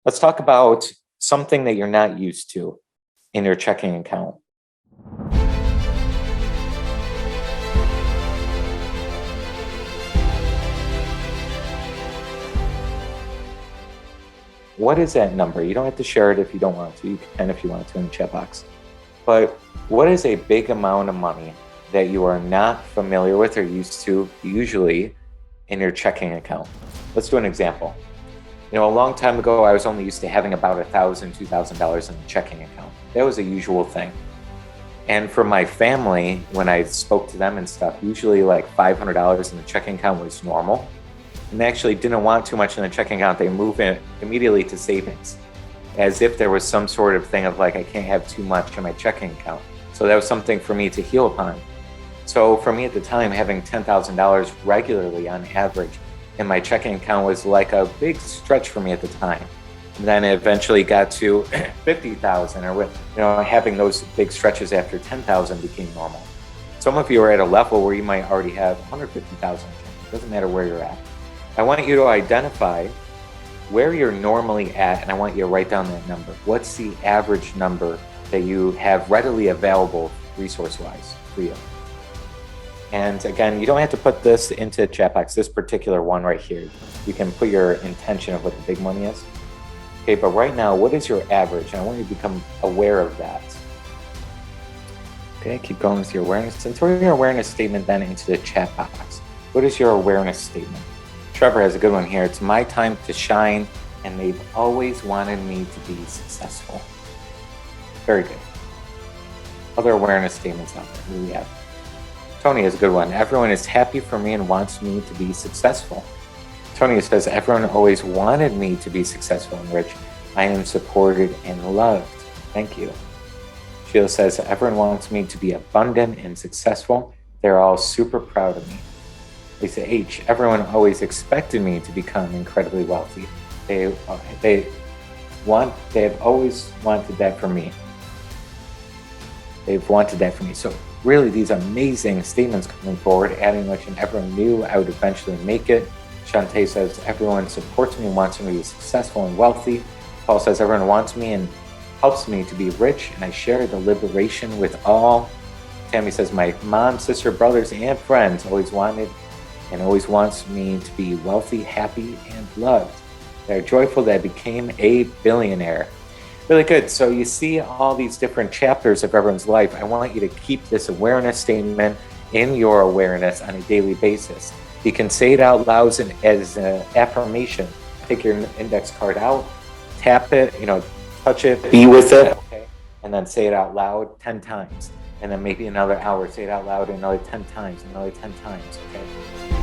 Let's talk about something that you're not used to in your checking account. What is that number? You don't have to share it if you don't want to. You can if you want to in the chat box. But what is a big amount of money that you are not familiar with or used to usually in your checking account? Let's do an example. A long time ago, I was only used to having about $1,000, $2,000 in the checking account. That was a usual thing. And for my family, when I spoke to them and stuff, usually like $500 in the checking account was normal. And they actually didn't want too much in the checking account. They move it immediately to savings, as if there was some sort of thing of like, I can't have too much in my checking account. So that was something for me to heal upon. So for me at the time, having $10,000 regularly on average in my checking account was like a big stretch for me at the time. And then it eventually got to 50,000, or having those big stretches after 10,000 became normal. Some of you are at a level where you might already have 150,000. It doesn't matter where you're at. I want you to identify where you're normally at, and I want you to write down that number. What's the average number that you have readily available resource-wise for you? And again, you don't have to put this into the chat box, this particular one right here. You can put your intention of what the big money is. Okay, but right now, what is your average? And I want you to become aware of that. Okay, keep going with your awareness. And throw your awareness statement then into the chat box. What is your awareness statement? Trevor has a good one here. It's my time to shine, and they've always wanted me to be successful. Very good. Other awareness statements out there. Who do we have? Tony has a good one. Everyone is happy for me and wants me to be successful. Tony says, everyone always wanted me to be successful and rich. I am supported and loved. Thank you. Sheila says, everyone wants me to be abundant and successful. They're all super proud of me. Lisa H, everyone always expected me to become incredibly wealthy. They have always wanted that for me. They've wanted that for me. So really, these amazing statements coming forward, adding much, and everyone knew I would eventually make it. Shantae says, everyone supports me and wants me to be successful and wealthy. Paul says, everyone wants me and helps me to be rich, and I share the liberation with all. Tammy says, my mom, sister, brothers, and friends always wanted and always wants me to be wealthy, happy, and loved. They're joyful that I became a billionaire. Really good. So you see all these different chapters of everyone's life. I want you to keep this awareness statement in your awareness on a daily basis. You can say it out loud as an affirmation. Take your index card out, tap it, touch it, be with it, okay? And then say it out loud 10 times. And then maybe another hour, say it out loud another 10 times, another 10 times, okay?